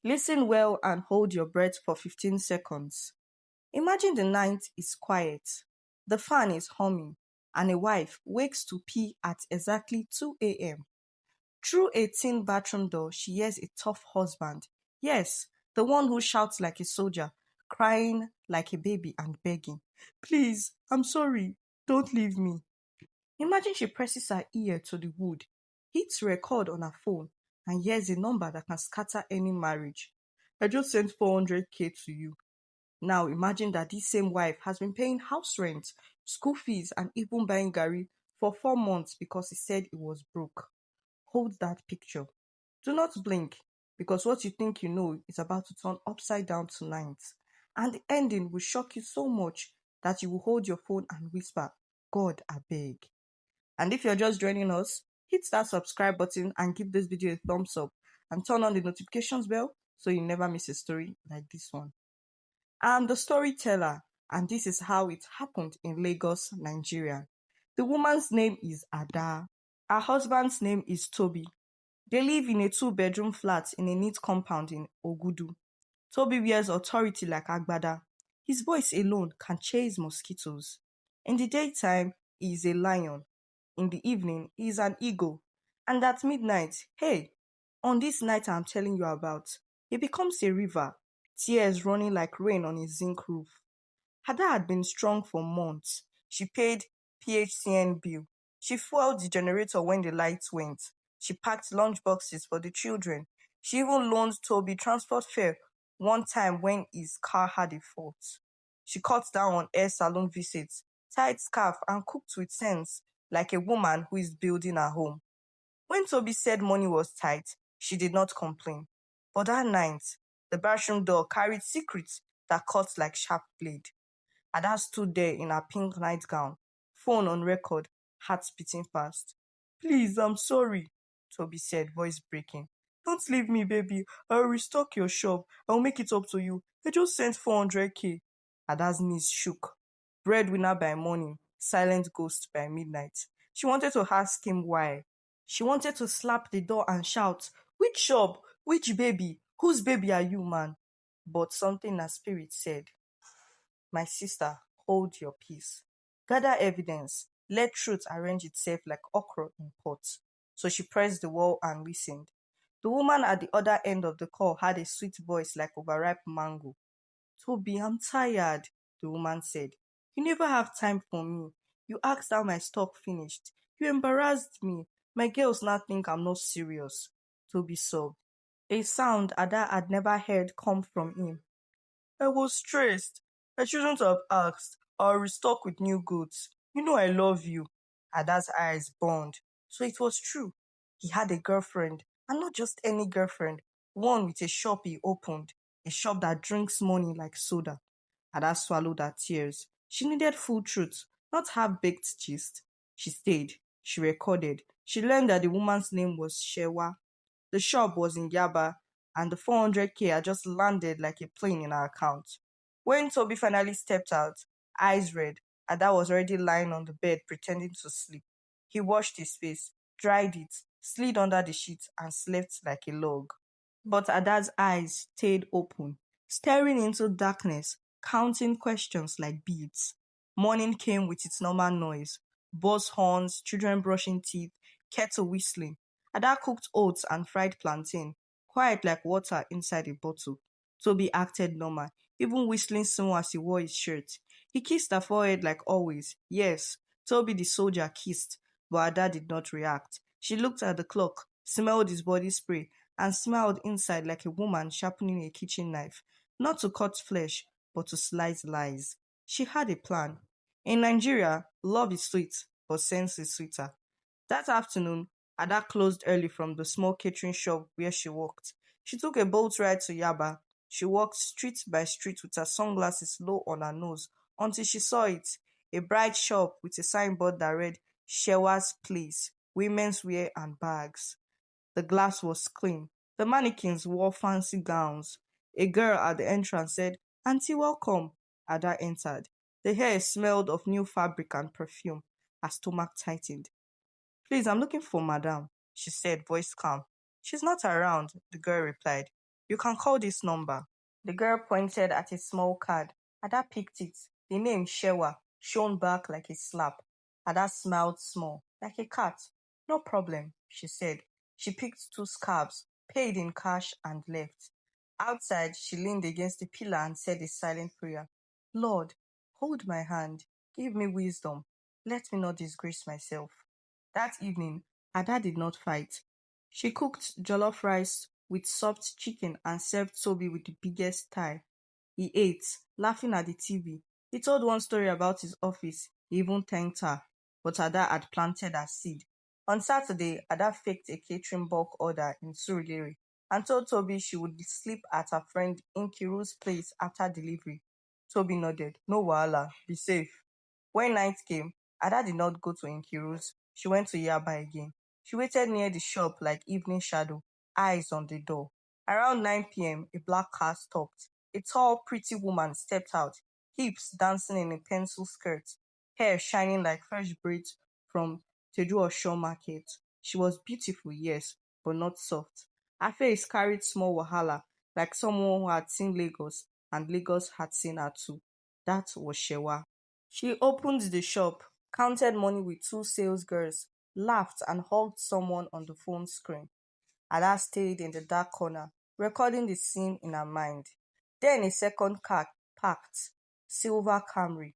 Listen well and hold your breath for 15 seconds. Imagine the night is quiet, the fan is humming, and a wife wakes to pee at exactly 2 a.m. Through a tin bathroom door, she hears a tough husband. Yes, the one who shouts like a soldier, crying like a baby and begging, "Please, I'm sorry, don't leave me." Imagine she presses her ear to the wood, hits record on her phone, and hears a number that can scatter any marriage. "I just sent 400K to you." Now imagine that this same wife has been paying house rent, school fees, and even buying Gary for 4 months because he said he was broke. Hold that picture. Do not blink, because what you think you know is about to turn upside down tonight. And the ending will shock you so much that you will hold your phone and whisper, "God, I beg." And if you're just joining us, hit that subscribe button and give this video a thumbs up and turn on the notifications bell so you never miss a story like this one. I'm the storyteller, and this is how it happened in Lagos, Nigeria. The woman's name is Ada. Her husband's name is Toby. They live in a two-bedroom flat in a neat compound in Ogudu. Toby wears authority like Agbada. His voice alone can chase mosquitoes. In the daytime, he is a lion. In the evening, he is an eagle. And at midnight, hey, on this night I'm telling you about, he becomes a river, tears running like rain on a zinc roof. Ada had been strong for months. She paid PHCN bill. She fueled the generator when the lights went. She packed lunch boxes for the children. She even loaned Toby transport fare one time when his car had a fault. She cut down on hair salon visits, tied scarf, and cooked with sense like a woman who is building her home. When Toby said money was tight, she did not complain. But that night, the bathroom door carried secrets that cut like sharp blade. Ada stood there in her pink nightgown, phone on record, heart beating fast. "Please, I'm sorry," Toby said, voice breaking. "Don't leave me, baby. I'll restock your shop. I'll make it up to you. I just sent 400K. Ada's knees shook. Breadwinner by morning, silent ghost by midnight. She wanted to ask him why. She wanted to slap the door and shout, "Which shop? Which baby? Whose baby are you, man?" But something in her spirit said, "My sister, hold your peace. Gather evidence. Let truth arrange itself like okra in pot." So she pressed the wall and listened. The woman at the other end of the call had a sweet voice like overripe mango. "Toby, I'm tired," the woman said. "You never have time for me. You asked how my stock finished. You embarrassed me. My girls now think I'm not serious." Toby sobbed. A sound Ada had never heard come from him. "I was stressed. I shouldn't have asked. I'll restock with new goods. You know I love you." Ada's eyes burned. So it was true. He had a girlfriend, and not just any girlfriend, one with a shop he opened, a shop that drinks money like soda. Ada swallowed her tears. She needed full truth, not half-baked gist. She stayed. She recorded. She learned that the woman's name was Shewa. The shop was in Yaba, and the 400K had just landed like a plane in her account. When Toby finally stepped out, eyes red, Ada was already lying on the bed pretending to sleep. He washed his face, dried it, slid under the sheets, and slept like a log. But Ada's eyes stayed open, staring into darkness, counting questions like beads. Morning came with its normal noise, bus horns, children brushing teeth, kettle whistling. Ada cooked oats and fried plantain, quiet like water inside a bottle. Toby acted normal, even whistling small as he wore his shirt. He kissed her forehead like always. Yes, Toby the soldier kissed, but Ada did not react. She looked at the clock, smelled his body spray, and smiled inside like a woman sharpening a kitchen knife, not to cut flesh, but to slice lies. She had a plan. In Nigeria, love is sweet, but sense is sweeter. That afternoon, Ada closed early from the small catering shop where she worked. She took a boat ride to Yaba. She walked street by street with her sunglasses low on her nose until she saw it, a bright shop with a signboard that read Shewa's Place, Women's Wear and Bags. The glass was clean. The mannequins wore fancy gowns. A girl at the entrance said, "Auntie, welcome." Ada entered. The hair smelled of new fabric and perfume. Her stomach tightened. "Please, I'm looking for Madame," she said, voice calm. "She's not around," the girl replied. You can call this number. The girl pointed at a small card. Ada picked it. The name Shewa shone back like a slap. Ada smiled small, like a cat. No problem, she said. She picked two scarves, paid in cash, and left. Outside, she leaned against the pillar and said a silent prayer. Lord, hold my hand. Give me wisdom. Let me not disgrace myself. That evening, Ada did not fight. She cooked jollof rice with soft chicken and served Toby with the biggest thigh. He ate, laughing at the TV. He told one story about his office. He even thanked her, but Ada had planted her seed. On Saturday, Ada faked a catering bulk order in Surulere and told Toby she would sleep at her friend Inkiru's place after delivery. Toby nodded. No wahala, be safe. When night came, Ada did not go to Inkiru's. She went to Yaba again. She waited near the shop like evening shadow, eyes on the door. Around 9 p.m., a black car stopped. A tall, pretty woman stepped out, hips dancing in a pencil skirt, hair shining like fresh braids from Teju Osho market. She was beautiful, yes, but not soft. Her face carried small wahala, like someone who had seen Lagos, and Lagos had seen her too. That was Shewa. She opened the shop, counted money with two sales girls, laughed, and hugged someone on the phone screen. Ada stayed in the dark corner, recording the scene in her mind. Then a second car parked, silver Camry.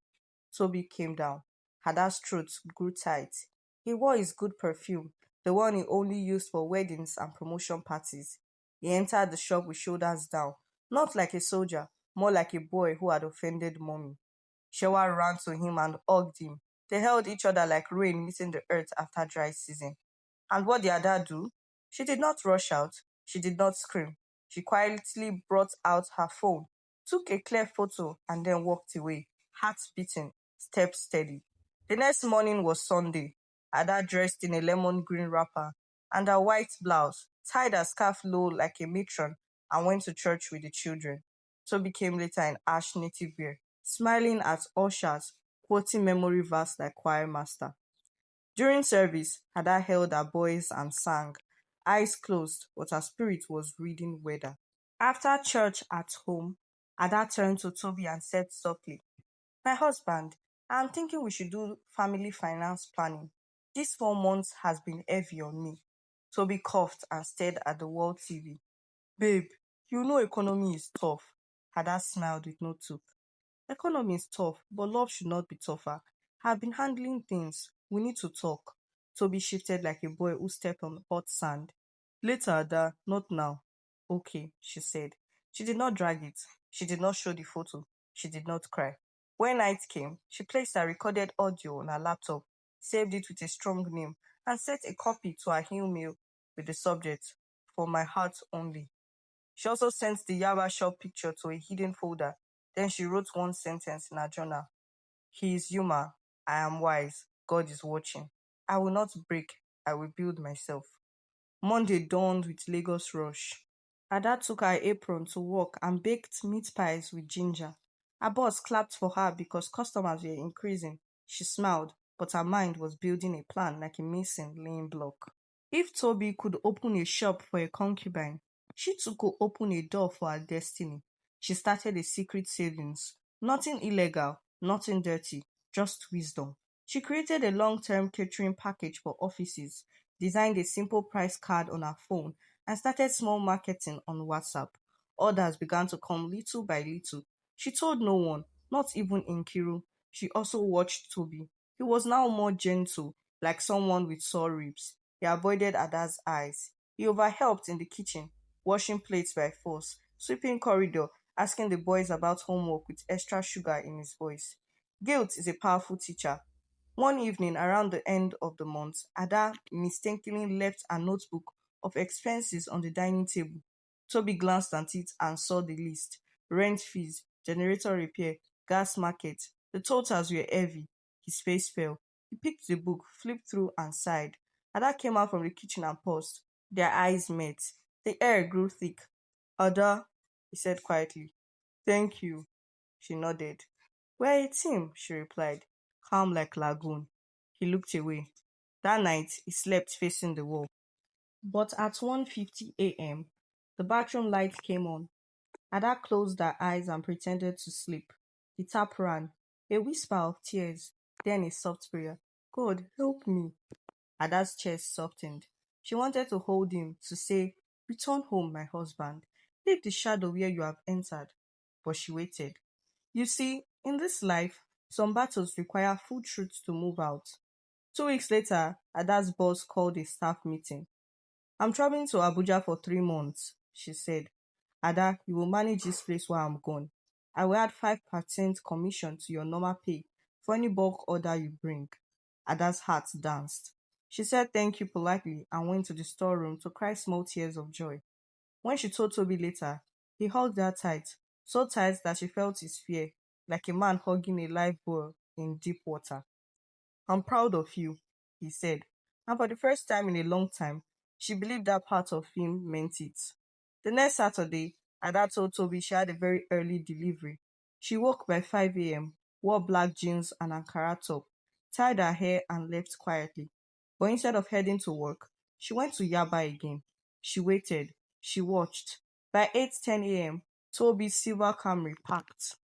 Toby came down. Ada's throat grew tight. He wore his good perfume, the one he only used for weddings and promotion parties. He entered the shop with shoulders down, not like a soldier, more like a boy who had offended mommy. Shewa ran to him and hugged him. They held each other like rain meeting the earth after dry season. And what did Ada do? She did not rush out. She did not scream. She quietly brought out her phone, took a clear photo, and then walked away, heart beating, step steady. The next morning was Sunday. Ada dressed in a lemon green wrapper and a white blouse, tied her scarf low like a matron, and went to church with the children. Toby came later in ash native wear, smiling at ushers, quoting memory verse like choir master. During service, Ada held her boys and sang, eyes closed, but her spirit was reading weather. After church at home, Ada turned to Toby and said softly, my husband, I'm thinking we should do family finance planning. This 4 months has been heavy on me. Toby coughed and stared at the wall TV. Babe, you know economy is tough. Ada smiled with no tooth. Economy is tough, but love should not be tougher. I've been handling things. We need to talk. Toby shifted like a boy who stepped on hot sand. Later, Ada, not now. Okay, she said. She did not drag it. She did not show the photo. She did not cry. When night came, she placed her recorded audio on her laptop, saved it with a strong name, and sent a copy to her email with the subject, For my heart only. She also sent the Yaba shop picture to a hidden folder. Then she wrote one sentence in her journal. He is human. I am wise. God is watching. I will not break. I will build myself. Monday dawned with Lagos rush. Ada took her apron to work and baked meat pies with ginger. Her boss clapped for her because customers were increasing. She smiled, but her mind was building a plan like a mason laying block. If Toby could open a shop for a concubine, she too could open a door for her destiny. She started a secret savings. Nothing illegal, nothing dirty, just wisdom. She created a long-term catering package for offices, designed a simple price card on her phone, and started small marketing on WhatsApp. Orders began to come little by little. She told no one, not even Nkiru. She also watched Toby. He was now more gentle, like someone with sore ribs. He avoided Ada's eyes. He overhelped in the kitchen, washing plates by force, sweeping corridor, asking the boys about homework with extra sugar in his voice. Guilt is a powerful teacher. One evening around the end of the month, Ada mistakenly left a notebook of expenses on the dining table. Toby glanced at it and saw the list. Rent fees, generator repair, gas market. The totals were heavy. His face fell. He picked the book, flipped through, and sighed. Ada came out from the kitchen and paused. Their eyes met. The air grew thick. Ada, he said quietly. Thank you. She nodded. We're a team, she replied, calm like lagoon. He looked away. That night, he slept facing the wall. But at 1:50 a.m., The bathroom light came on. Ada closed her eyes and pretended to sleep. The tap ran. A whisper of tears, then a soft prayer. God, help me. Ada's chest softened. She wanted to hold him, to say, return home, my husband. Leave the shadow where you have entered. But she waited. You see, in this life, some battles require full truth to move out. 2 weeks later, Ada's boss called a staff meeting. I'm traveling to Abuja for 3 months, she said. Ada, you will manage this place while I'm gone. I will add 5% commission to your normal pay for any bulk order you bring. Ada's heart danced. She said thank you politely and went to the storeroom to cry small tears of joy. When she told Toby later, he hugged her tight, so tight that she felt his fear, like a man hugging a live buoy in deep water. I'm proud of you, he said, and for the first time in a long time, she believed that part of him meant it. The next Saturday, Ada told Toby she had a very early delivery. She woke by 5 a.m., wore black jeans and Ankara top, tied her hair and left quietly. But instead of heading to work, she went to Yaba again. She waited. She watched. By 8:10 a.m., Toby's silver Camry parked.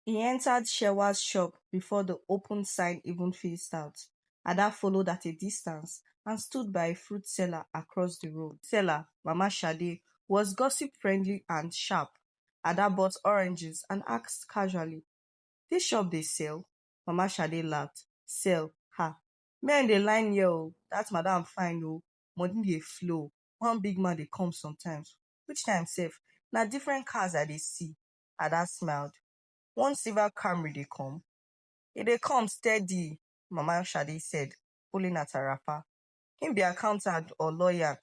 He entered Shewa's shop before the open sign even faced out. Ada followed at a distance and stood by a fruit seller across the road. Seller, Mama Shade, was gossip friendly and sharp. Ada bought oranges and asked casually, this shop they sell? Mama Shade laughed. Sell, ha. Men dey line here oh, that madam fine oh, money dey flow. One big man dey come sometimes. Which time sef? Na different cars I dey see. Ada smiled. One silver Camry dey come. E dey come steady, Mama Shade said, pulling at her wrapper. Him be accountant or lawyer.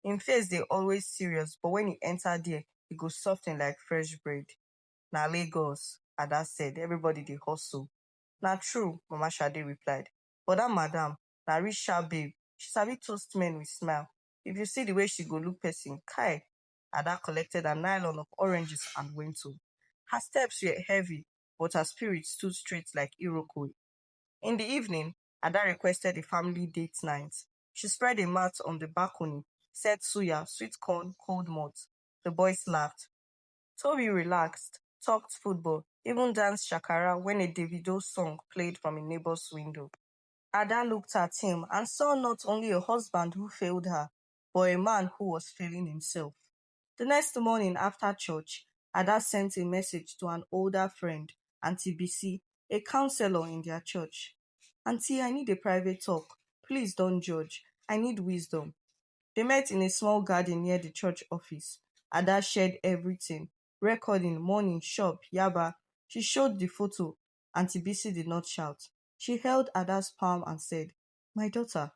Him face dey always serious, but when he enter there, he go soften like fresh bread. Na Lagos, Ada said. Everybody dey hustle. Na true, Mama Shade replied. But that madam, na rich sharp babe. She sabi toast men with smile. If you see the way she go look person, kai. Ada collected a nylon of oranges and went home. Her steps were heavy, but her spirit stood straight like Iroquois. In the evening, Ada requested a family date night. She spread a mat on the balcony, said suya, sweet corn, cold malt. The boys laughed. Toby relaxed, talked football, even danced shakara when a Davido song played from a neighbor's window. Ada looked at him and saw not only a husband who failed her, but a man who was failing himself. The next morning after church, Ada sent a message to an older friend, Auntie BC, a counselor in their church. Auntie, I need a private talk. Please don't judge. I need wisdom. They met in a small garden near the church office. Ada shared everything. Recording, money, shop, Yaba. She showed the photo. Auntie BC did not shout. She held Ada's palm and said, my daughter,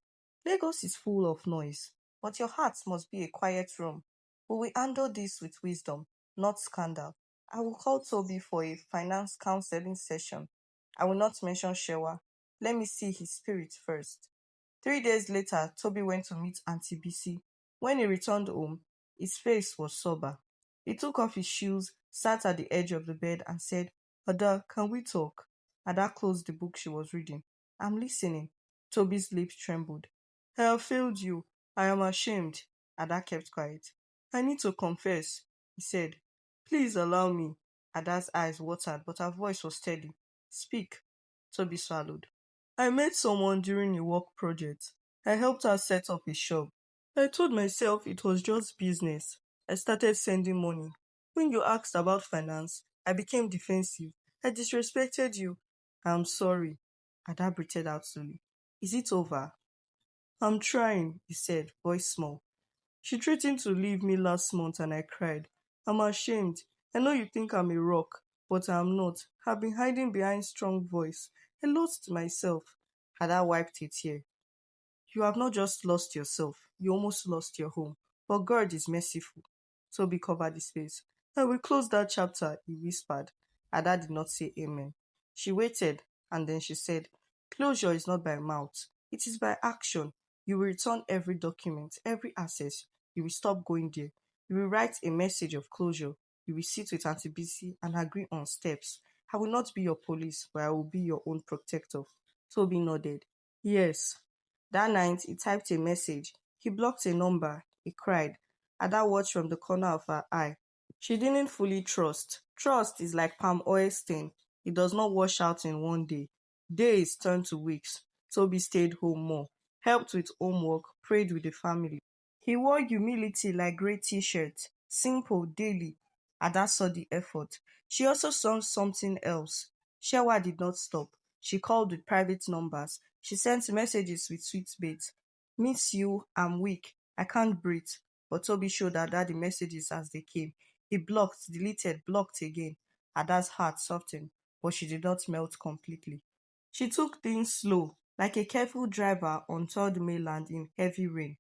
Lagos is full of noise, but your heart must be a quiet room. We will handle this with wisdom, not scandal. I will call Toby for a finance counseling session. I will not mention Shewa. Let me see his spirit first. 3 days later, Toby went to meet Auntie BC. When he returned home, his face was sober. He took off his shoes, sat at the edge of the bed, and said, Ada, can we talk? Ada closed the book she was reading. I'm listening. Toby's lips trembled. I have failed you. I am ashamed. Ada kept quiet. I need to confess, he said. Please allow me. Ada's eyes watered, but her voice was steady. Speak. Toby swallowed. I met someone during a work project. I helped her set up a shop. I told myself it was just business. I started sending money. When you asked about finance, I became defensive. I disrespected you. I'm sorry. Ada breathed out slowly. Is it over? I'm trying, he said, voice small. She threatened to leave me last month and I cried. I'm ashamed. I know you think I'm a rock, but I'm not. I've been hiding behind strong voice. I lost myself. Ada wiped a tear. You have not just lost yourself, you almost lost your home. But God is merciful. Toby covered his face. I will close that chapter, he whispered. Ada did not say amen. She waited, and then she said, closure is not by mouth. It is by action. You will return every document, every access. You will stop going there. You will write a message of closure. You will sit with Auntie BC and agree on steps. I will not be your police, but I will be your own protector. Toby nodded. Yes. That night, he typed a message. He blocked a number. He cried. Ada watched from the corner of her eye. She didn't fully trust. Trust is like palm oil stain. It does not wash out in one day. Days turned to weeks. Toby stayed home more, helped with homework, prayed with the family. He wore humility like grey t-shirts, simple, daily. Ada saw the effort. She also saw something else. Shewa did not stop. She called with private numbers. She sent messages with sweet baits. Miss you, I'm weak, I can't breathe. But Toby showed Ada the messages as they came. He blocked, deleted, blocked again. Ada's heart softened, but she did not melt completely. She took things slow, like a careful driver on third mainland in heavy rain.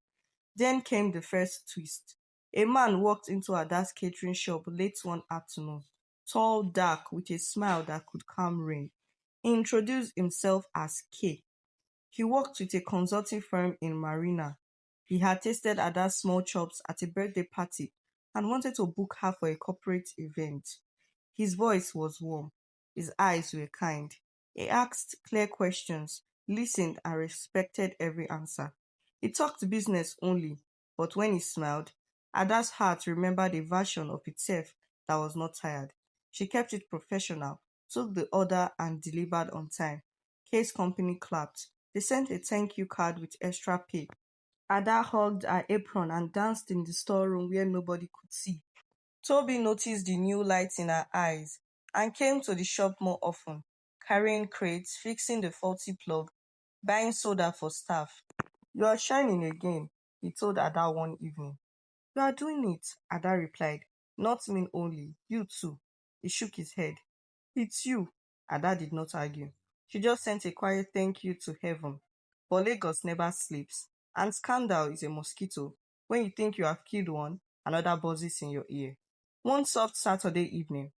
Then came the first twist. A man walked into Ada's catering shop late one afternoon, tall, dark, with a smile that could calm rain. He introduced himself as K. He worked with a consulting firm in Marina. He had tasted Ada's small chops at a birthday party and wanted to book her for a corporate event. His voice was warm. His eyes were kind. He asked clear questions, listened, and respected every answer. He talked business only, but when he smiled, Ada's heart remembered a version of itself that was not tired. She kept it professional, took the order, and delivered on time. Case company clapped. They sent a thank you card with extra pay. Ada hugged her apron and danced in the storeroom where nobody could see. Toby noticed the new light in her eyes and came to the shop more often, carrying crates, fixing the faulty plug, buying soda for staff. You are shining again, he told Ada one evening. You are doing it, Ada replied. Not me only, you too. He shook his head. It's you. Ada did not argue. She just sent a quiet thank you to heaven. But Lagos never sleeps, and scandal is a mosquito. When you think you have killed one, another buzzes in your ear. One soft Saturday evening,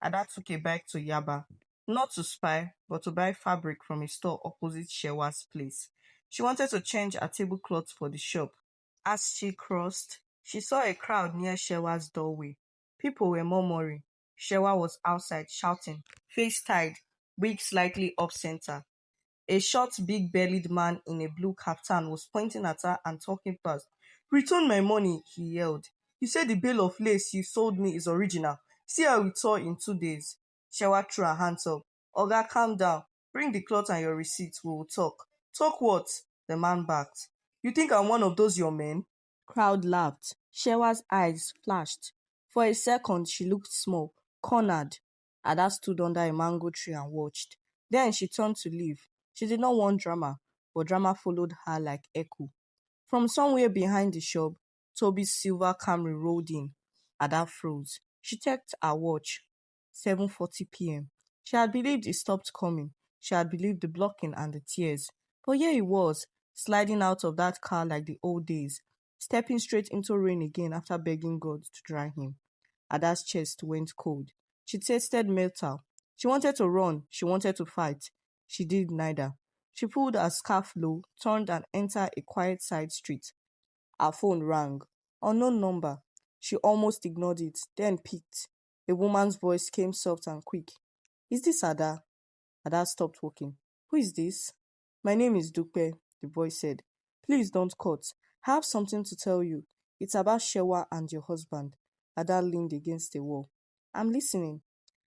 Ada took a bike to Yaba, not to spy, but to buy fabric from a store opposite Shewa's place. She wanted to change her tablecloth for the shop. As she crossed, she saw a crowd near Shewa's doorway. People were murmuring. Shewa was outside shouting, face tied, wig slightly off center. A short, big-bellied man in a blue kaftan was pointing at her and talking fast. Return my money, he yelled. You said the bale of lace you sold me is original. See how it tore in 2 days. Shewa threw her hands up. Oga, calm down. Bring the cloth and your receipts. We will talk. Talk what? The man barked. You think I'm one of those your men? Crowd laughed. Shewa's eyes flashed. For a second, she looked small, cornered. Ada stood under a mango tree and watched. Then she turned to leave. She did not want drama, but drama followed her like echo. From somewhere behind the shop, Toby's silver Camry rolled in. Ada froze. She checked her watch. 7:40 p.m. She had believed it stopped coming. She had believed the blocking and the tears. But here he was, sliding out of that car like the old days, stepping straight into rain again after begging God to dry him. Ada's chest went cold. She tasted metal. She wanted to run. She wanted to fight. She did neither. She pulled her scarf low, turned and entered a quiet side street. Her phone rang. Unknown number. She almost ignored it, then picked. A woman's voice came soft and quick. Is this Ada? Ada stopped walking. Who is this? My name is Dupe, the voice said. Please don't cut. I have something to tell you. It's about Shewa and your husband. Ada leaned against the wall. I'm listening.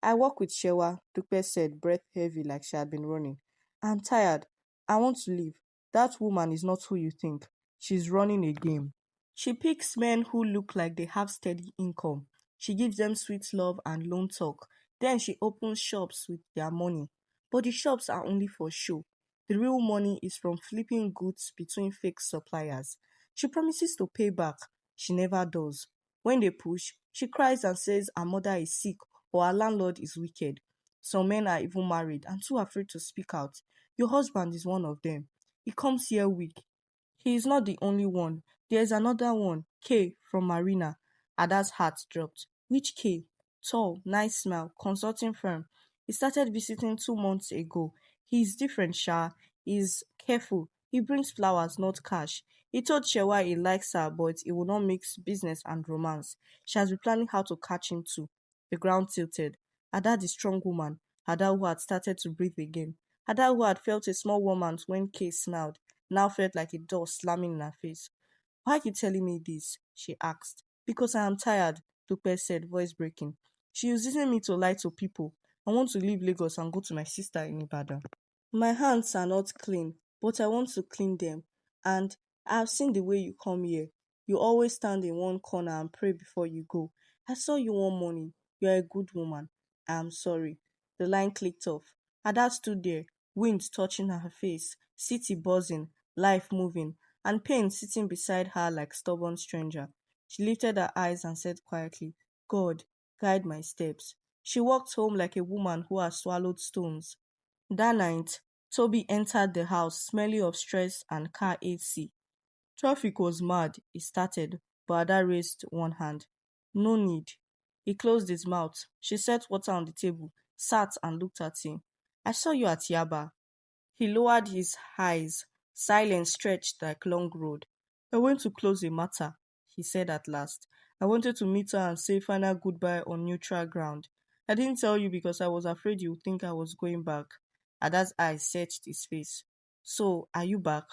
I work with Shewa, Dupe said, breath heavy like she had been running. I'm tired. I want to leave. That woman is not who you think. She's running a game. She picks men who look like they have steady income. She gives them sweet love and loan talk. Then she opens shops with their money. But the shops are only for show. The real money is from flipping goods between fake suppliers. She promises to pay back. She never does. When they push, she cries and says her mother is sick or her landlord is wicked. Some men are even married and too afraid to speak out. Your husband is one of them. He comes here weak. He is not the only one. There is another one, K from Marina. Ada's heart dropped. Which K? Tall, nice smile, consulting firm. He started visiting 2 months ago. He is different, Sha. He is careful. He brings flowers, not cash. He told Shewa he likes her, but he will not mix business and romance. She has been planning how to catch him too. The ground tilted. Ada, the strong woman. Ada, who had started to breathe again. Ada, who had felt a small warmth when Kay smiled, now felt like a door slamming in her face. Why are you telling me this? She asked. Because I am tired, Dupe said, voice breaking. She is using me to lie to people. I want to leave Lagos and go to my sister in Ibadan. My hands are not clean, but I want to clean them. And I have seen the way you come here. You always stand in one corner and pray before you go. I saw you one morning. You are a good woman. I am sorry. The line clicked off. Ada stood there, wind touching her face, city buzzing, life moving, and pain sitting beside her like stubborn stranger. She lifted her eyes and said quietly, God, guide my steps. She walked home like a woman who has swallowed stones. That night, Toby entered the house smelling of stress and car AC. Traffic was mad, he started, but Ada raised one hand. No need. He closed his mouth. She set water on the table, sat and looked at him. I saw you at Yaba. He lowered his eyes, silence stretched like long road. I went to close a matter, he said at last. I wanted to meet her and say final goodbye on neutral ground. I didn't tell you because I was afraid you would think I was going back. Ada's eyes searched his face. So, are you back?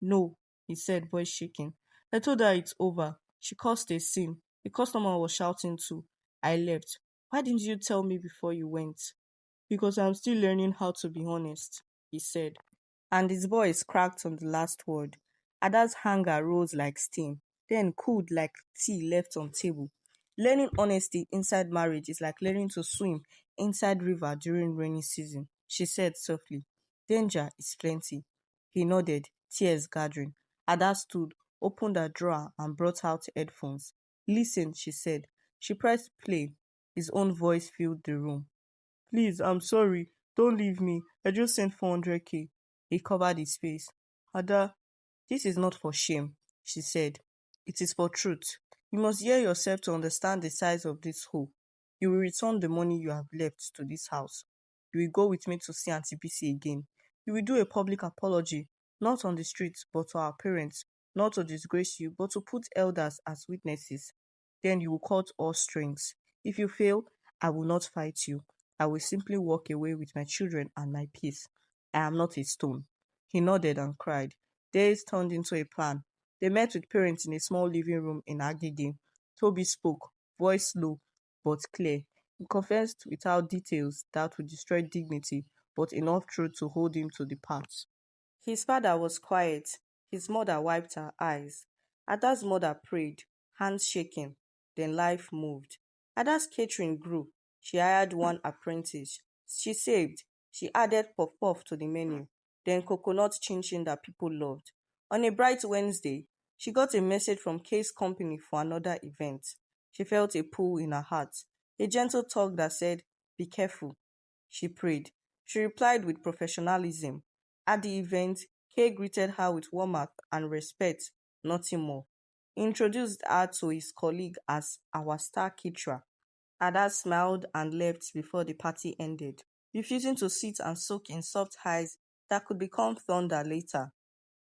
No, he said, voice shaking. I told her it's over. She caused a scene. The customer was shouting too. I left. Why didn't you tell me before you went? Because I'm still learning how to be honest, he said. And his voice cracked on the last word. Ada's anger rose like steam, then cooled like tea left on table. Learning honesty inside marriage is like learning to swim inside river during rainy season, she said softly. Danger is plenty. He nodded, tears gathering. Ada stood, opened a drawer and brought out headphones. Listen, she said. She pressed play. His own voice filled the room. Please, I'm sorry. Don't leave me. I just sent 400k. He covered his face. Ada, this is not for shame, she said. It is for truth. You must hear yourself to understand the size of this hole. You will return the money you have left to this house. You will go with me to see Auntie BC again. You will do a public apology, not on the streets, but to our parents, not to disgrace you, but to put elders as witnesses. Then you will cut all strings. If you fail, I will not fight you. I will simply walk away with my children and my peace. I am not a stone. He nodded and cried. Days turned into a plan. They met with parents in a small living room in Agege. Toby spoke, voice low but clear. He confessed without details that would destroy dignity, but enough truth to hold him to the path. His father was quiet. His mother wiped her eyes. Ada's mother prayed, hands shaking. Then life moved. Ada's catering grew. She hired one apprentice. She saved. She added puff-puff to the menu. Then coconut chin-chin that people loved. On a bright Wednesday, she got a message from Kay's company for another event. She felt a pull in her heart, a gentle tug that said, be careful. She prayed. She replied with professionalism. At the event, Kay greeted her with warmth and respect, nothing more. He introduced her to his colleague as our star caterer. Ada smiled and left before the party ended, refusing to sit and soak in soft highs that could become thunder later.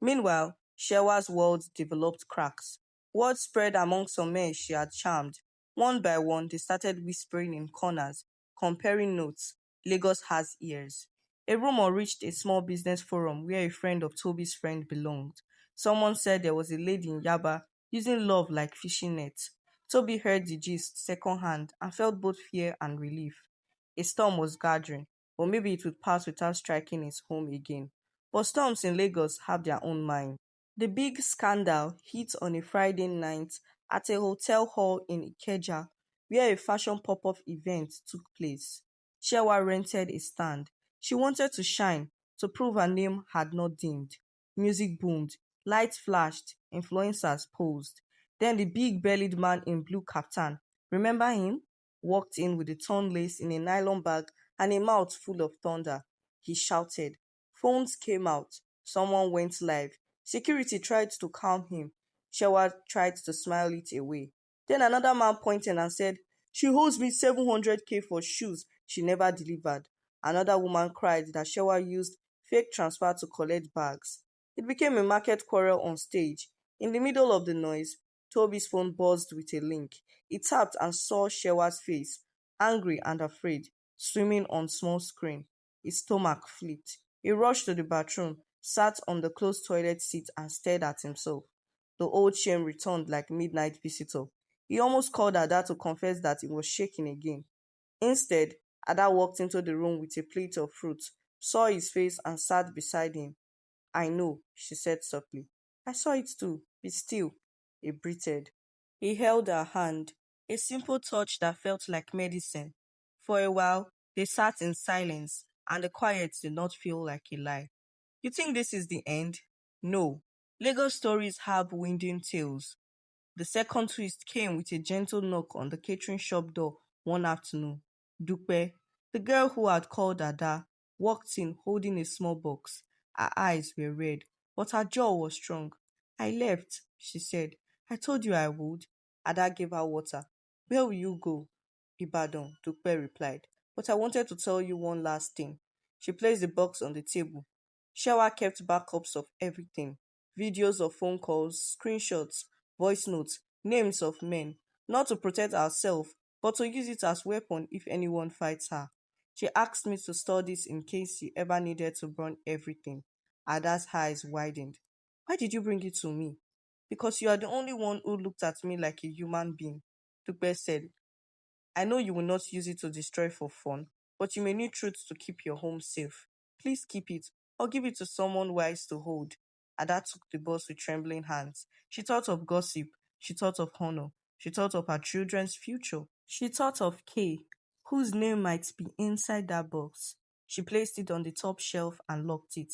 Meanwhile, Shewa's world developed cracks. Word spread among some men she had charmed. One by one, they started whispering in corners, comparing notes. Lagos has ears. A rumor reached a small business forum where a friend of Toby's friend belonged. Someone said there was a lady in Yaba using love like fishing nets. Toby heard the gist secondhand and felt both fear and relief. A storm was gathering, but maybe it would pass without striking his home again. But storms in Lagos have their own mind. The big scandal hit on a Friday night at a hotel hall in Ikeja, where a fashion pop-up event took place. Shewa rented a stand. She wanted to shine, to prove her name had not dimmed. Music boomed, lights flashed, influencers posed. Then the big-bellied man in blue kaftan, remember him? Walked in with a torn lace in a nylon bag and a mouth full of thunder. He shouted. Phones came out. Someone went live. Security tried to calm him. Shewa tried to smile it away. Then another man pointed and said, she owes me 700k for shoes she never delivered. Another woman cried that Shewa used fake transfer to collect bags. It became a market quarrel on stage. In the middle of the noise, Toby's phone buzzed with a link. He tapped and saw Shewa's face, angry and afraid, swimming on small screen. His stomach flipped. He rushed to the bathroom, sat on the closed toilet seat and stared at himself. The old shame returned like midnight visitor. He almost called Ada to confess that he was shaking again. Instead, Ada walked into the room with a plate of fruit, saw his face, and sat beside him. I know, she said softly. I saw it too. Be still. He breathed. He held her hand, a simple touch that felt like medicine. For a while, they sat in silence, and the quiet did not feel like a lie. You think this is the end? No. Lagos stories have winding tales. The second twist came with a gentle knock on the catering shop door one afternoon. Dupe, the girl who had called Ada, walked in holding a small box. Her eyes were red, but her jaw was strong. I left, she said. I told you I would. Ada gave her water. Where will you go? Ibadan, Dupe replied. But I wanted to tell you one last thing. She placed the box on the table. Shewa kept backups of everything, videos of phone calls, screenshots, voice notes, names of men, not to protect herself, but to use it as weapon if anyone fights her. She asked me to store this in case you ever needed to burn everything. Ada's eyes widened. Why did you bring it to me? Because you are the only one who looked at me like a human being, Dupe said. I know you will not use it to destroy for fun, but you may need truth to keep your home safe. Please keep it, or give it to someone wise to hold. Ada took the box with trembling hands. She thought of gossip. She thought of honor. She thought of her children's future. She thought of Kay, whose name might be inside that box. She placed it on the top shelf and locked it.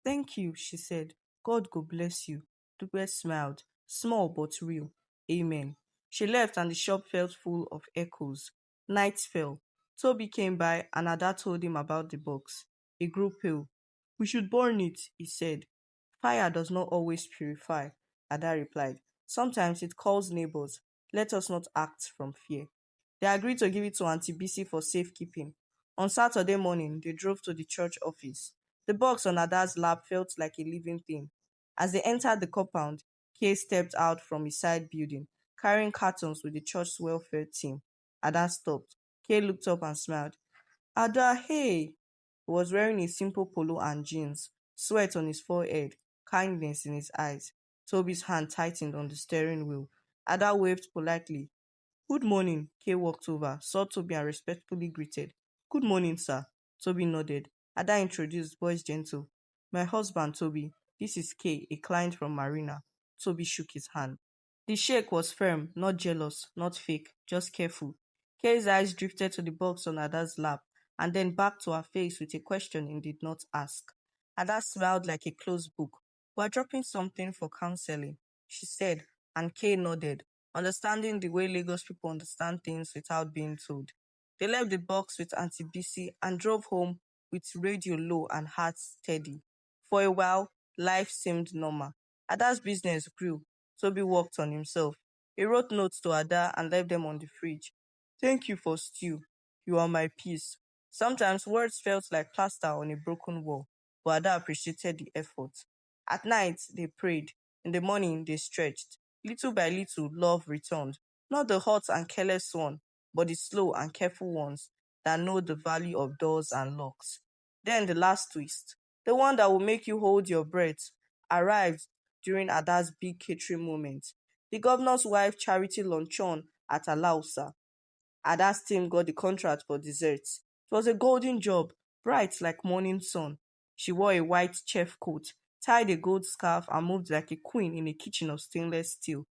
Thank you, she said. God go bless you. Dupe smiled, small but real. Amen. She left and the shop felt full of echoes. Night fell. Toby came by and Ada told him about the box. He grew pale. We should burn it, he said. Fire does not always purify, Ada replied. Sometimes it calls neighbors. Let us not act from fear. They agreed to give it to Auntie Bisi for safekeeping. On Saturday morning, they drove to the church office. The box on Ada's lap felt like a living thing. As they entered the compound, Kay stepped out from his side building, carrying cartons with the church's welfare team. Ada stopped. Kay looked up and smiled. Ada, hey! He was wearing a simple polo and jeans, sweat on his forehead, kindness in his eyes. Toby's hand tightened on the steering wheel. Ada waved politely. Good morning. Kay walked over, saw Toby and respectfully greeted. Good morning, sir. Toby nodded. Ada introduced, voice gentle. My husband, Toby. This is Kay, a client from Marina. Toby shook his hand. The shake was firm, not jealous, not fake, just careful. Kay's eyes drifted to the box on Ada's lap, and then back to her face with a question he did not ask. Ada smiled like a closed book. We're dropping something for counseling, she said, and Kay nodded, understanding the way Lagos people understand things without being told. They left the box with Auntie Bisi and drove home with radio low and heart steady. For a while, life seemed normal. Ada's business grew. Toby worked on himself. He wrote notes to Ada and left them on the fridge. Thank you for stew. You are my peace. Sometimes words felt like plaster on a broken wall, but Ada appreciated the effort. At night, they prayed. In the morning, they stretched. Little by little, love returned. Not the hot and careless one, but the slow and careful ones that know the value of doors and locks. Then the last twist, the one that will make you hold your breath, arrived during Ada's big catering moment. The governor's wife charity luncheon at Alausa. Ada's team got the contract for desserts. It was a golden job, bright like morning sun. She wore a white chef coat, tied a gold scarf, and moved like a queen in a kitchen of stainless steel.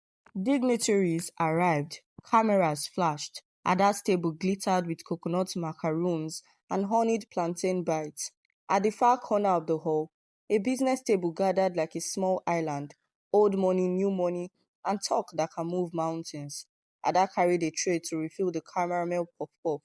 Dignitaries arrived. Cameras flashed. Ada's table glittered with coconut macaroons and honeyed plantain bites. At the far corner of the hall, a business table gathered like a small island. Old money, new money, and talk that can move mountains. Ada carried a tray to refill the caramel puff-puff,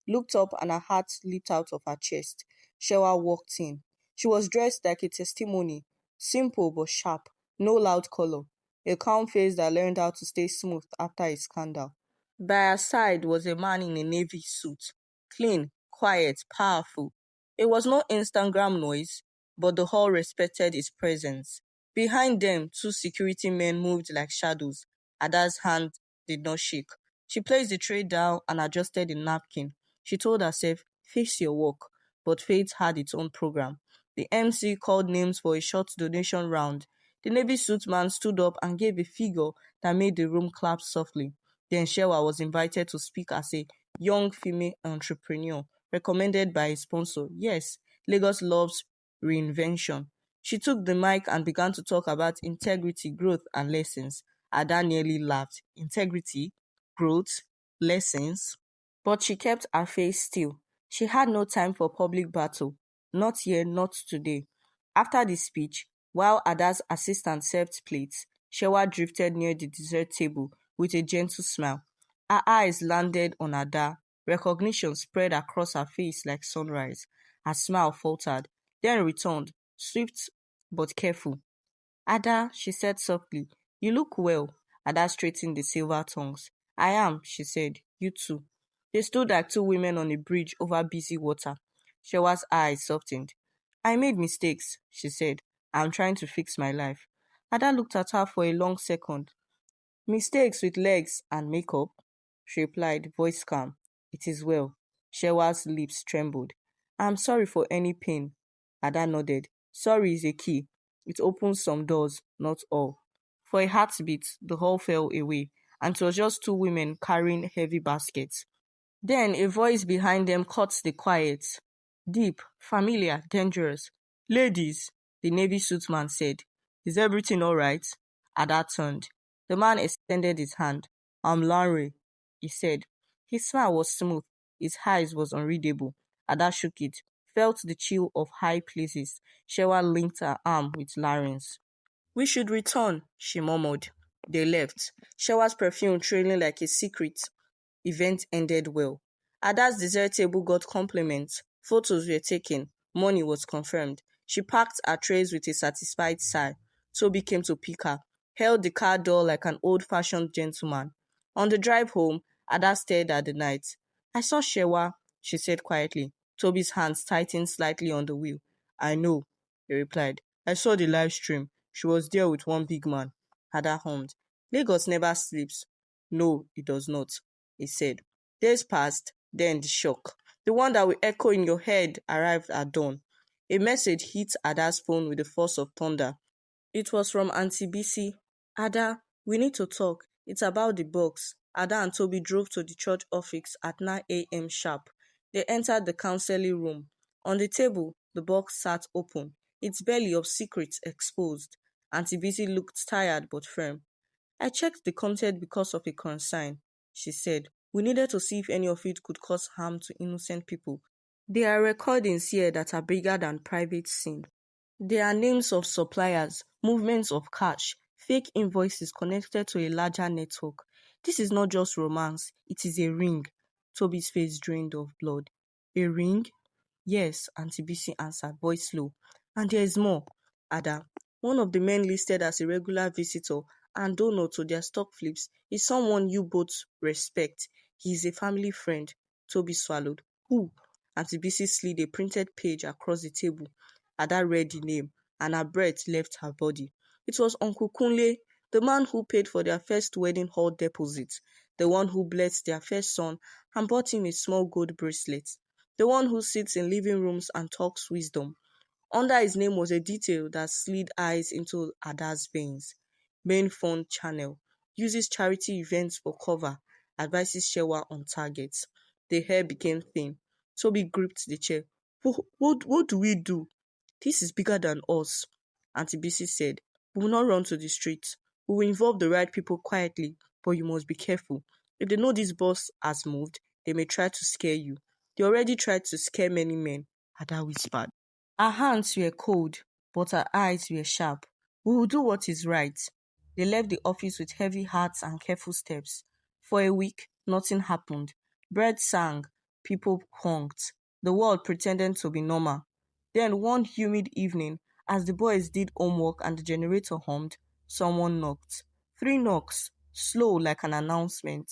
looked up and her heart leaped out of her chest. Shewa walked in. She was dressed like a testimony, simple but sharp, no loud color, a calm face that learned how to stay smooth after a scandal. By her side was a man in a navy suit, clean, quiet, powerful. It was no Instagram noise, but the hall respected his presence. Behind them, two security men moved like shadows. Ada's hand did not shake. She placed the tray down and adjusted the napkin. She told herself, face your work. But fate had its own program. The MC called names for a short donation round. The navy suit man stood up and gave a figure that made the room clap softly. Then Shewa was invited to speak as a young female entrepreneur recommended by a sponsor. Yes, Lagos loves reinvention. She took the mic and began to talk about integrity, growth, and lessons. Ada nearly laughed. Integrity, growth, lessons. But she kept her face still. She had no time for public battle. Not here, not today. After the speech, while Ada's assistant served plates, Shewa drifted near the dessert table with a gentle smile. Her eyes landed on Ada. Recognition spread across her face like sunrise. Her smile faltered, then returned, swift but careful. Ada, she said softly, you look well. Ada straightened the silver tongues. I am, she said. You too. They stood like two women on a bridge over busy water. Shewa's eyes softened. I made mistakes, she said. I'm trying to fix my life. Ada looked at her for a long second. Mistakes with legs and makeup, she replied, voice calm. It is well. Shewa's lips trembled. I'm sorry for any pain. Ada nodded. Sorry is a key. It opens some doors, not all. For a heartbeat, the hall fell away, and it was just two women carrying heavy baskets. Then a voice behind them cut the quiet. Deep, familiar, dangerous. Ladies, the Navy suitman said. Is everything all right? Ada turned. The man extended his hand. I'm Larry, he said. His smile was smooth. His eyes was unreadable. Ada shook it, felt the chill of high places. Shewa linked her arm with Larry's. We should return, she murmured. They left. Shewa's perfume trailing like a secret. Event ended well. Ada's dessert table got compliments. Photos were taken. Money was confirmed. She packed her trays with a satisfied sigh. Toby came to pick her, held the car door like an old-fashioned gentleman. On the drive home, Ada stared at the night. I saw Shewa, she said quietly. Toby's hands tightened slightly on the wheel. I know, he replied. I saw the live stream. She was there with one big man. Ada hummed. Lagos never sleeps. No, it does not, he said. Days passed, then the shock. The one that will echo in your head arrived at dawn. A message hit Ada's phone with the force of thunder. It was from Auntie Bisi. Ada, we need to talk. It's about the box. Ada and Toby drove to the church office at 9 a.m. sharp. They entered the counseling room. On the table, the box sat open, its belly of secrets exposed. Auntie Bisi looked tired but firm. I checked the content because of a concern, she said. We needed to see if any of it could cause harm to innocent people. There are recordings here that are bigger than private sin. There are names of suppliers, movements of cash, fake invoices connected to a larger network. This is not just romance, it is a ring. Toby's face drained of blood. A ring? Yes, Auntie Bisi answered, voice low. And there is more. Ada, one of the men listed as a regular visitor and donor to their stock flips is someone you both respect. He is a family friend. Toby swallowed. Who? Auntie Bisi slid a printed page across the table. Ada read the name, and her breath left her body. It was Uncle Kunle, the man who paid for their first wedding hall deposit, the one who blessed their first son and bought him a small gold bracelet, the one who sits in living rooms and talks wisdom. Under his name was a detail that slid eyes into Ada's veins. Main fund channel. Uses charity events for cover. Advises Shewa on targets. The hair became thin. Toby gripped the chair. What do we do? This is bigger than us, Auntie Bisi said. We will not run to the streets. We will involve the right people quietly, but you must be careful. If they know this boss has moved, they may try to scare you. They already tried to scare many men, Ada whispered. Her hands were cold, but her eyes were sharp. We will do what is right. They left the office with heavy hearts and careful steps. For a week, nothing happened. Birds sang, people honked. The world pretended to be normal. Then one humid evening, as the boys did homework and the generator hummed, someone knocked. 3 knocks, slow like an announcement.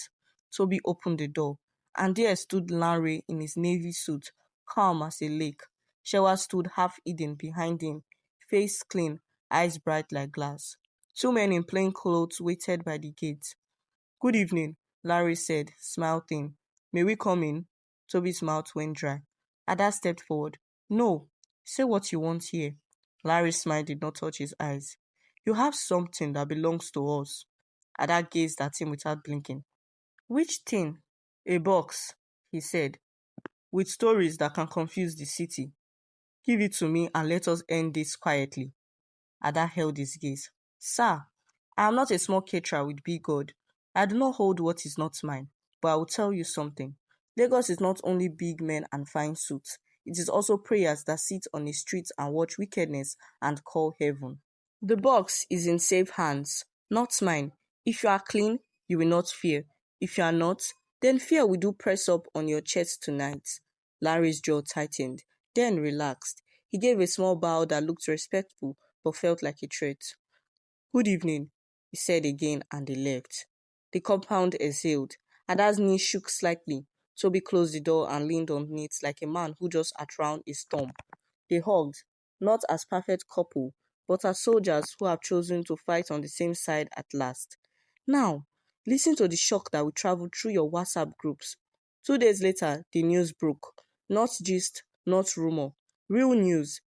Toby opened the door, and there stood Larry in his navy suit, calm as a lake. Shewa stood half-hidden behind him, face clean, eyes bright like glass. 2 men in plain clothes waited by the gate. Good evening, Larry said, smile thin. May we come in? Toby's mouth went dry. Ada stepped forward. No, say what you want here. Larry's smile did not touch his eyes. You have something that belongs to us. Ada gazed at him without blinking. Which thing? A box, he said, with stories that can confuse the city. Give it to me and let us end this quietly. Ada held his gaze. Sir, I am not a small caterer with big God. I do not hold what is not mine. But I will tell you something. Lagos is not only big men and fine suits. It is also prayers that sit on the streets and watch wickedness and call heaven. The box is in safe hands, not mine. If you are clean, you will not fear. If you are not, then fear will do press up on your chest tonight. Larry's jaw tightened, then relaxed. He gave a small bow that looked respectful but felt like a threat. Good evening, he said again, and they left. The compound exhaled. Ada's knees shook slightly. Toby closed the door and leaned on it like a man who just outrun a storm. They hugged, not as perfect couple, but as soldiers who have chosen to fight on the same side at last. Now, listen to the shock that will travel through your WhatsApp groups. 2 days later, the news broke. Not gist, not rumor. Real news.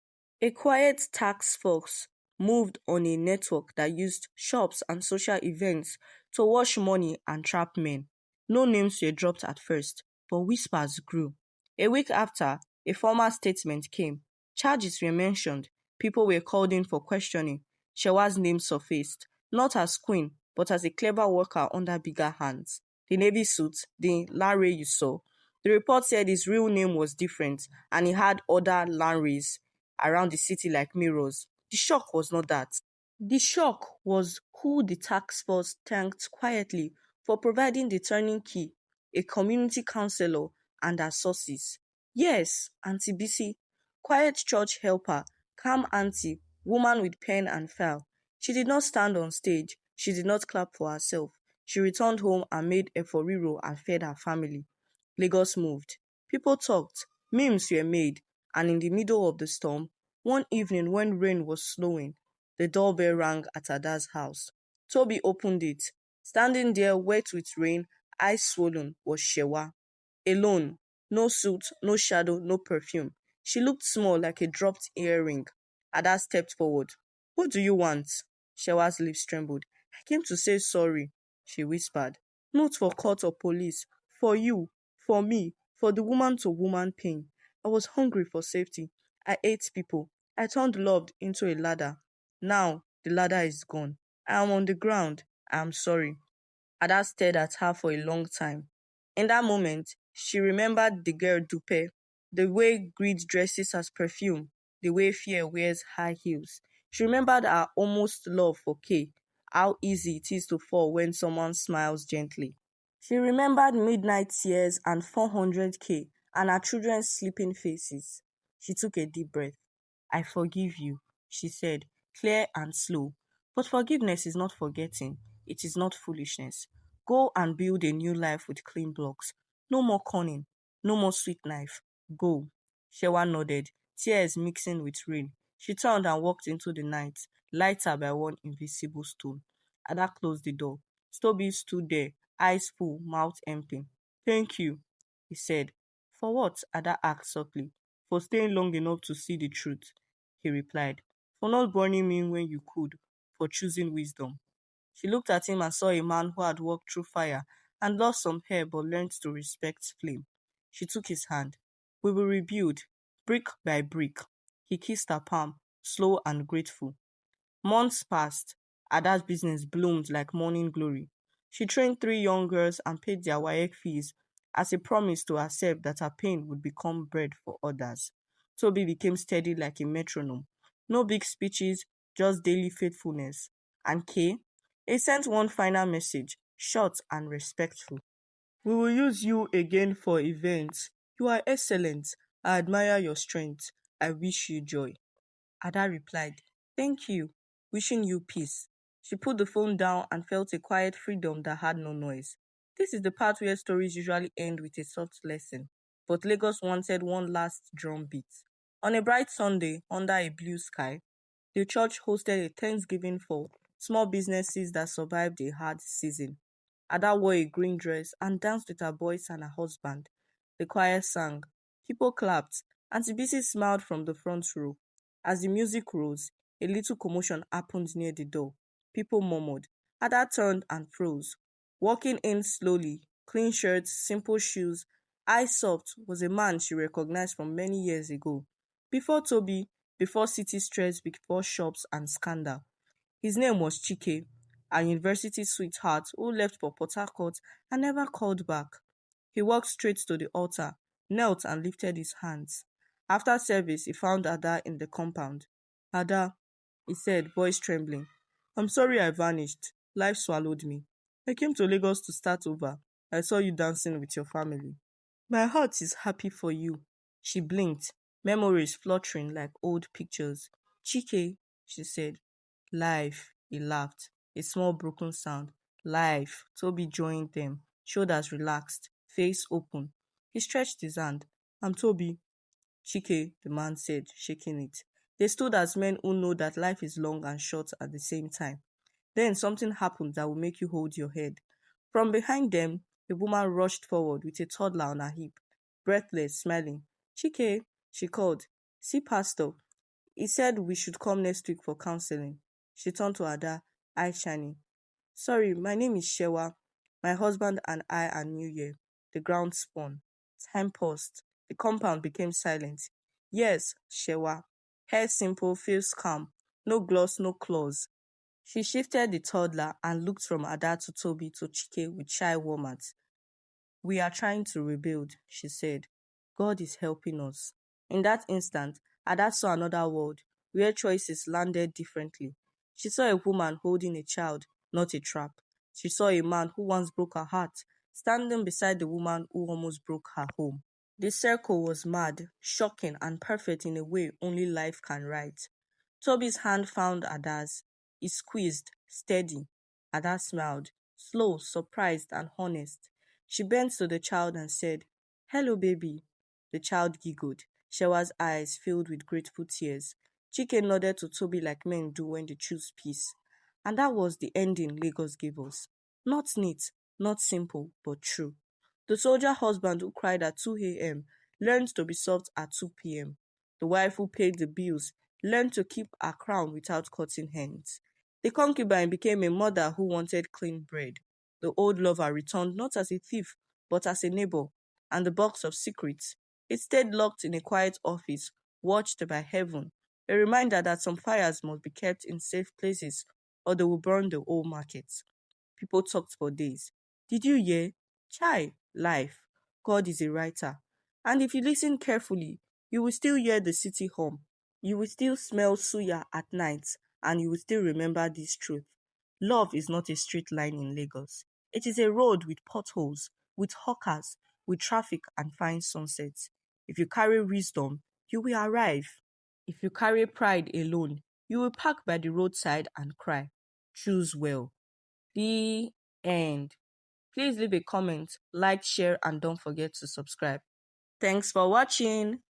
A quiet task force moved on a network that used shops and social events to wash money and trap men. No names were dropped at first, but whispers grew. A week after, a formal statement came. Charges were mentioned. People were called in for questioning. Shewa's name surfaced, not as queen, but as a clever worker under bigger hands. The navy suit, the Larry you saw. The report said his real name was different and he had other Larrys around the city like mirrors. The shock was not that. The shock was who the task force thanked quietly for providing the turning key, a community counsellor and her sources. Yes, Auntie Bisi, quiet church helper, calm auntie, woman with pen and file. She did not stand on stage. She did not clap for herself. She returned home and made eforiro and fed her family. Lagos moved. People talked. Memes were made. And in the middle of the storm, one evening when rain was slowing, the doorbell rang at Ada's house. Toby opened it. Standing there wet with rain, eyes swollen, was Shewa. Alone. No suit, no shadow, no perfume. She looked small like a dropped earring. Ada stepped forward. What do you want? Shewa's lips trembled. I came to say sorry, she whispered. Not for court or police. For you. For me. For the woman-to-woman pain. I was hungry for safety. I ate people. I turned love into a ladder. Now, the ladder is gone. I am on the ground. I am sorry. Ada stared at her for a long time. In that moment, she remembered the girl Dupe, the way greed dresses as perfume, the way fear wears high heels. She remembered her almost love for Kay, how easy it is to fall when someone smiles gently. She remembered midnight tears and 400K and her children's sleeping faces. She took a deep breath. I forgive you, she said, clear and slow. But forgiveness is not forgetting. It is not foolishness. Go and build a new life with clean blocks. No more cunning. No more sweet knife. Go. Shewa nodded, tears mixing with rain. She turned and walked into the night, lighter by one invisible stone. Ada closed the door. Toby stood there, eyes full, mouth empty. Thank you, he said. For what? Ada asked softly. For staying long enough to see the truth, he replied. For not burning me when you could, for choosing wisdom. She looked at him and saw a man who had walked through fire and lost some hair but learned to respect flame. She took his hand. We will rebuild, brick by brick. He kissed her palm, slow and grateful. Months passed. Ada's business bloomed like morning glory. She trained 3 young girls and paid their WAEC fees as a promise to herself that her pain would become bread for others. Toby became steady like a metronome. No big speeches, just daily faithfulness. And Kay? He sent one final message, short and respectful. We will use you again for events. You are excellent. I admire your strength. I wish you joy. Ada replied, Thank you. Wishing you peace. She put the phone down and felt a quiet freedom that had no noise. This is the part where stories usually end with a soft lesson. But Lagos wanted one last drum beat. On a bright Sunday, under a blue sky, the church hosted a Thanksgiving for small businesses that survived a hard season. Ada wore a green dress and danced with her boys and her husband. The choir sang. People clapped. Auntie Bisi smiled from the front row. As the music rose, a little commotion happened near the door. People murmured. Ada turned and froze. Walking in slowly, clean shirts, simple shoes. Eyes soft was a man she recognized from many years ago. Before Toby, before city stress, before shops and scandal. His name was Chike, a university sweetheart who left for Port Harcourt and never called back. He walked straight to the altar, knelt and lifted his hands. After service, he found Ada in the compound. Ada, he said, voice trembling, I'm sorry I vanished. Life swallowed me. I came to Lagos to start over. I saw you dancing with your family. My heart is happy for you. She blinked, memories fluttering like old pictures. Chike, she said. Life, he laughed, a small broken sound. Life, Toby joined them, shoulders relaxed, face open. He stretched his hand. I'm Toby. Chike, the man said, shaking it. They stood as men who know that life is long and short at the same time. Then something happened that will make you hold your head. From behind them, a woman rushed forward with a toddler on her hip, breathless, smiling. Chike, she called. See Pastor. He said we should come next week for counseling. She turned to Ada, eyes shining. Sorry, my name is Shewa. My husband and I are new here. The ground spun. Time paused. The compound became silent. Yes, Shewa. Hair simple, feels calm. No gloss, no claws. She shifted the toddler and looked from Ada to Toby to Chike with shy warmth. We are trying to rebuild, she said. God is helping us. In that instant, Ada saw another world where choices landed differently. She saw a woman holding a child, not a trap. She saw a man who once broke her heart, standing beside the woman who almost broke her home. The circle was mad, shocking, and perfect in a way only life can write. Toby's hand found Ada's. He squeezed, steady. Ada smiled, slow, surprised, and honest. She bent to the child and said, Hello, baby. The child giggled. Shewa's eyes filled with grateful tears. Chike nodded to Toby like men do when they choose peace. And that was the ending Lagos gave us. Not neat, not simple, but true. The soldier husband who cried at 2 a.m. learned to be soft at 2 p.m. The wife who paid the bills learned to keep her crown without cutting hands. The concubine became a mother who wanted clean bread. The old lover returned not as a thief, but as a neighbor. And the box of secrets, it stayed locked in a quiet office, watched by heaven, a reminder that some fires must be kept in safe places or they will burn the whole market. People talked for days. Did you hear? Chai, life. God is a writer. And if you listen carefully, you will still hear the city hum. You will still smell suya at night, and you will still remember this truth. Love is not a straight line in Lagos. It is a road with potholes, with hawkers, with traffic and fine sunsets. If you carry wisdom, you will arrive. If you carry pride alone, you will park by the roadside and cry. Choose well. The end. Please leave a comment, like, share, and don't forget to subscribe. Thanks for watching.